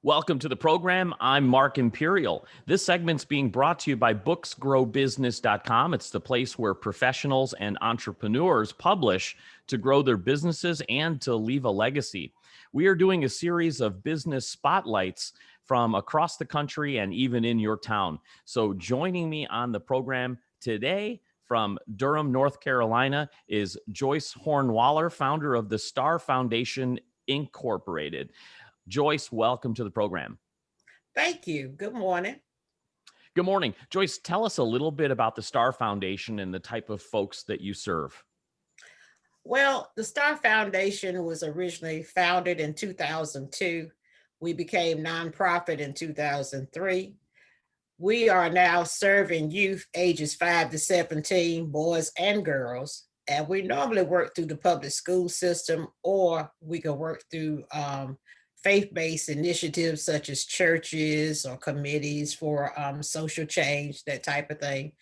Welcome to the program. I'm Mark Imperial. This segment's being brought to you by booksgrowbusiness.com. It's the place where professionals and entrepreneurs publish to grow their businesses and to leave a legacy. We are doing a series of business spotlights from across the country and even in your town. So joining me on the program today from Durham, North Carolina is Joyce Horne, founder of the Star Foundation Incorporated. Joyce, welcome to the program. Thank you. Good morning. Good morning. Joyce, tell us a little bit about the Star Foundation and the type of folks that you serve. Well, the Star Foundation was originally founded in 2002. We became nonprofit in 2003. We are now serving youth ages 5 to 17, boys and girls. And we normally work through the public school system, or we can work through faith-based initiatives such as churches or committees for social change, that type of thing.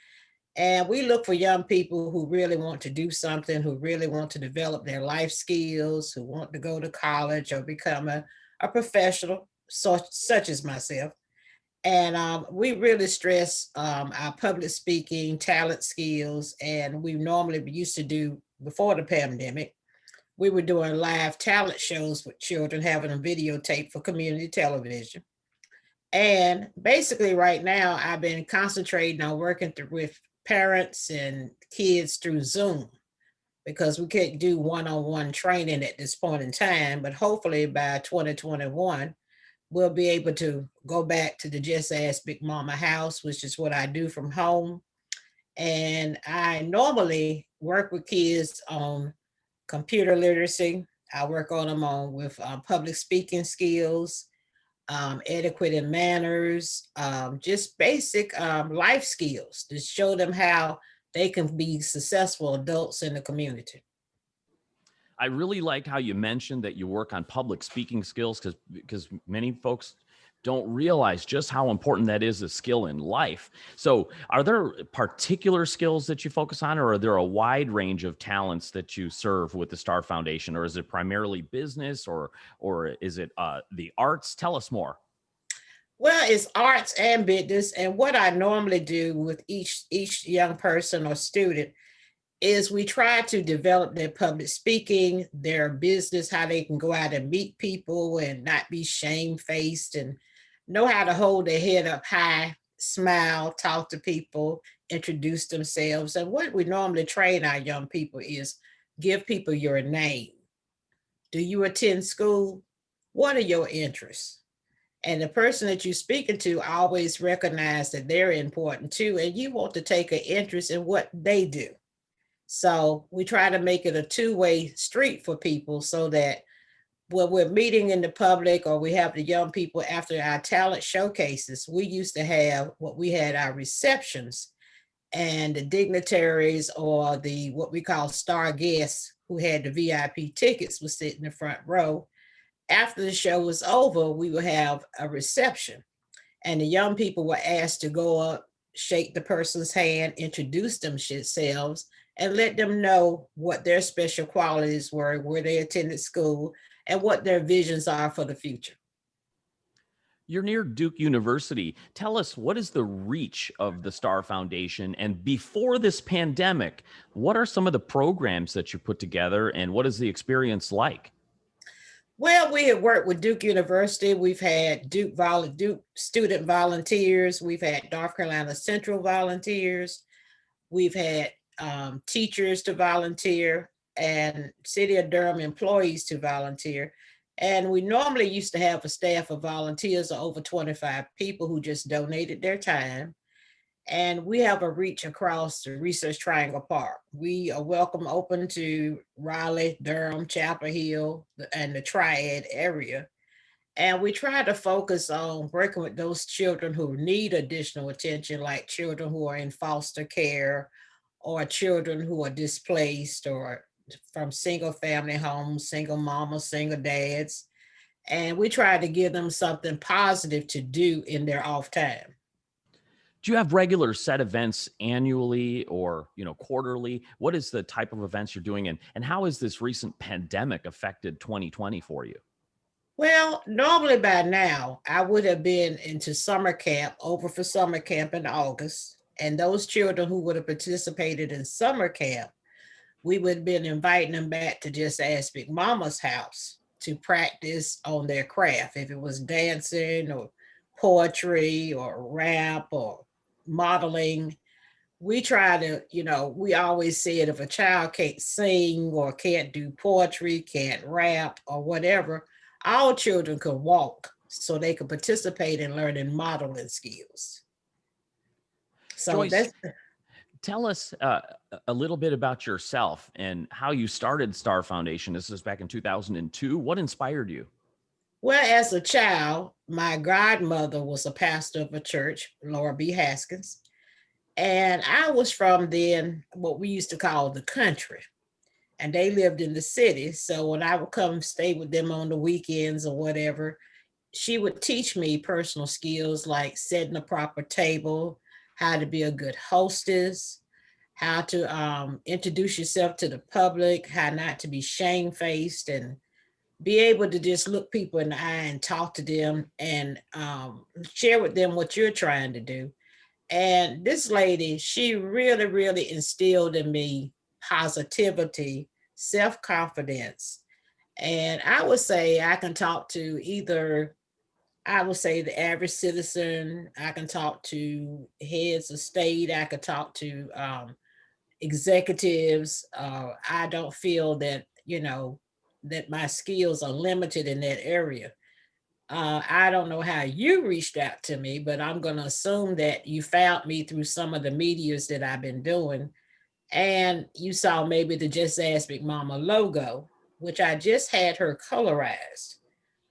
And we look for young people who really want to do something, who really want to develop their life skills, who want to go to college or become a professional, such as myself. And we really stress our public speaking, talent skills, and we normally used to do before the pandemic. We were doing live talent shows with children, having a videotape for community television. And basically, right now, I've been concentrating on working with parents and kids through Zoom because we can't do one-on-one training at this point in time. But hopefully by 2021, we'll be able to go back to the Just Ask Big Mama house, which is what I do from home. And I normally work with kids on computer literacy. I work on them on with public speaking skills, etiquette and manners, just basic life skills to show them how they can be successful adults in the community. I really like how you mentioned that you work on public speaking skills because many folks don't realize just how important that is a skill in life. So are there particular skills that you focus on, or are there a wide range of talents that you serve with the Star Foundation, or is it primarily business or is it the arts? Tell us more. Well, it's arts and business. And what I normally do with each young person or student is we try to develop their public speaking, their business, how they can go out and meet people and not be shamefaced and know how to hold their head up high, smile, talk to people, introduce themselves. And what we normally train our young people is give people your name. Do you attend school? What are your interests? And the person that you're speaking to always recognize that they're important too, and you want to take an interest in what they do. So we try to make it a two-way street for people so that when we're meeting in the public or we have the young people after our talent showcases, we used to have what we had our receptions, and the dignitaries or the what we call star guests who had the VIP tickets would sit in the front row. After the show was over, we would have a reception, and the young people were asked to go up, shake the person's hand, introduce themselves, and let them know what their special qualities were, where they attended school, and what their visions are for the future. You're near Duke University. Tell us, what is the reach of the Star Foundation? And before this pandemic, what are some of the programs that you put together, and what is the experience like? Well, we have worked with Duke University. We've had Duke student volunteers. We've had North Carolina Central volunteers. We've had teachers to volunteer and City of Durham employees to volunteer. And we normally used to have a staff of volunteers of over 25 people who just donated their time. And we have a reach across the Research Triangle Park. We are welcome open to Raleigh, Durham, Chapel Hill, and the Triad area. And we try to focus on working with those children who need additional attention, like children who are in foster care or children who are displaced or from single family homes, single mamas, single dads. And we try to give them something positive to do in their off time. Do you have regular set events annually or, quarterly? What is the type of events you're doing, and how has this recent pandemic affected 2020 for you? Well, normally by now, I would have been into summer camp, over for summer camp in August. And those children who would have participated in summer camp, we would have been inviting them back to Just Ask Big Mama's house to practice on their craft. If it was dancing or poetry or rap or modeling, we try to, we always said if a child can't sing or can't do poetry, can't rap or whatever, all children can walk so they can participate in learning modeling skills. So Joyce, that's, tell us a little bit about yourself and how you started Star Foundation. This is back in 2002. What inspired you? well, as a child, my godmother was a pastor of a church, Laura B. Haskins. And I was from then what we used to call the country. And they lived in the city. So when I would come stay with them on the weekends or whatever, she would teach me personal skills like setting a proper table, how to be a good hostess, how to introduce yourself to the public, how not to be shamefaced, and be able to just look people in the eye and talk to them and share with them what you're trying to do. And this lady, she really, really instilled in me positivity, self confidence. And I would say I can talk to either, I would say the average citizen, I can talk to heads of state, I could talk to executives. I don't feel that, that my skills are limited in that area. I don't know how you reached out to me, but I'm going to assume that you found me through some of the medias that I've been doing. And you saw maybe the Just Ask Big Mama logo, which I just had her colorized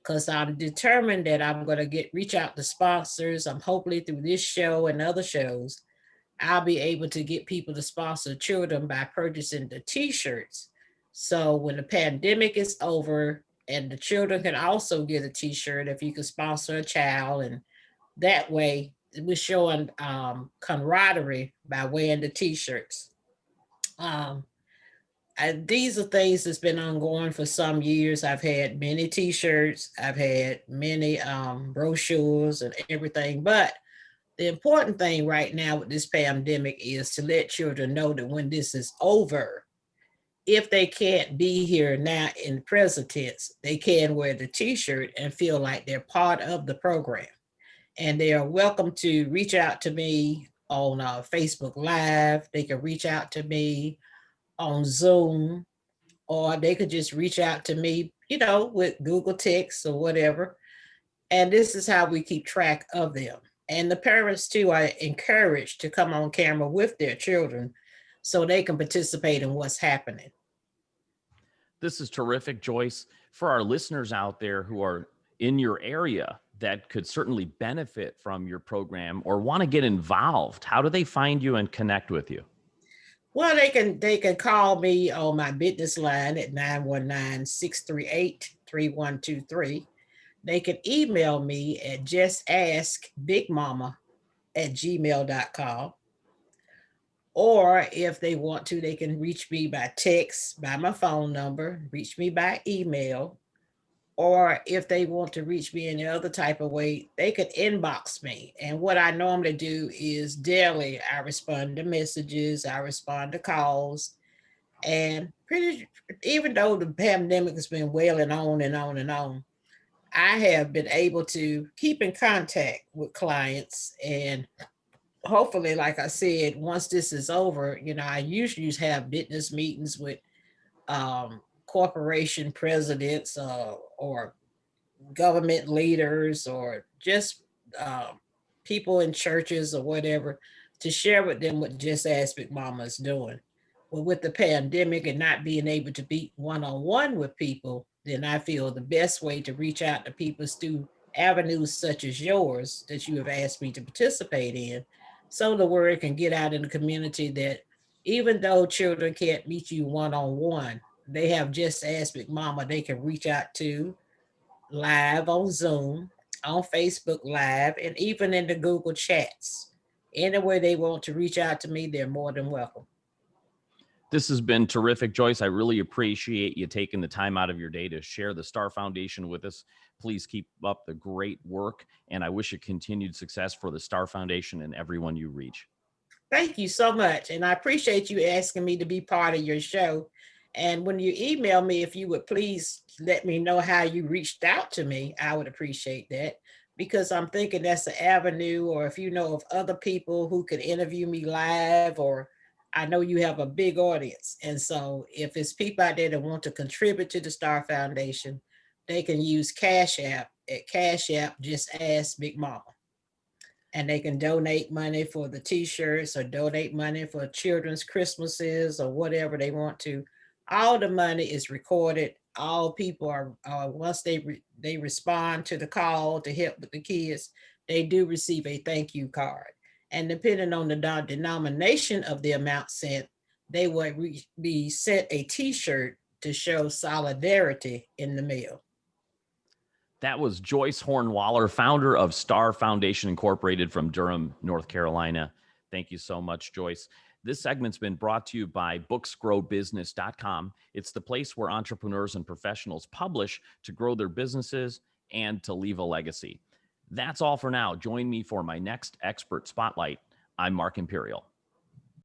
because I'm determined that I'm going to reach out to sponsors. I'm hopefully through this show and other shows, I'll be able to get people to sponsor children by purchasing the t-shirts. So when the pandemic is over, and the children can also get a t-shirt if you can sponsor a child, and that way we're showing camaraderie by wearing the t-shirts. Um, these are things that's been ongoing for some years. I've had many t-shirts, I've had many brochures and everything, but the important thing right now with this pandemic is to let children know that when this is over, if they can't be here now in the present tense, they can wear the t-shirt and feel like they're part of the program. And they are welcome to reach out to me on Facebook Live. They can reach out to me on Zoom, or they could just reach out to me, with Google Text or whatever. And this is how we keep track of them. And the parents, too, are encouraged to come on camera with their children so they can participate in what's happening. This is terrific, Joyce. For our listeners out there who are in your area that could certainly benefit from your program or want to get involved, how do they find you and connect with you? Well, they can call me on my business line at 919-638-3123. They can email me at justaskbigmama@gmail.com. Or if they want to, they can reach me by text, by my phone number, reach me by email. Or if they want to reach me any other type of way, they could inbox me. And what I normally do is daily, I respond to messages, I respond to calls. And even though the pandemic has been wailing on and on and on, I have been able to keep in contact with clients. And hopefully, like I said, once this is over, I usually have business meetings with corporation presidents or government leaders or just people in churches or whatever to share with them what Just Ask Big Mama is doing. Well, with the pandemic and not being able to be one on one with people, then I feel the best way to reach out to people is through avenues such as yours that you have asked me to participate in. So the word can get out in the community that even though children can't meet you one on one, they have Just Ask Big Mama they can reach out to live on Zoom, on Facebook Live, and even in the Google chats. Anywhere they want to reach out to me, they're more than welcome. This has been terrific, Joyce. I really appreciate you taking the time out of your day to share the Star Foundation with us. Please keep up the great work, and I wish you continued success for the Star Foundation and everyone you reach. Thank you so much. And I appreciate you asking me to be part of your show. And when you email me, if you would please let me know how you reached out to me, I would appreciate that, because I'm thinking that's an avenue, or if you know of other people who could interview me live, or I know you have a big audience. And so if it's people out there that want to contribute to the Star Foundation, they can use Cash App at Cash App, just ask Big Mama, and they can donate money for the t-shirts or donate money for children's Christmases or whatever they want to. All the money is recorded. All people are once they respond to the call to help with the kids, they do receive a thank you card. And depending on the denomination of the amount sent, they will be sent a t-shirt to show solidarity in the mail. That was Joyce Horne, founder of Star Foundation Incorporated from Durham, North Carolina. Thank you so much, Joyce. This segment's been brought to you by booksgrowbusiness.com. It's the place where entrepreneurs and professionals publish to grow their businesses and to leave a legacy. That's all for now. Join me for my next expert spotlight. I'm Mark Imperial.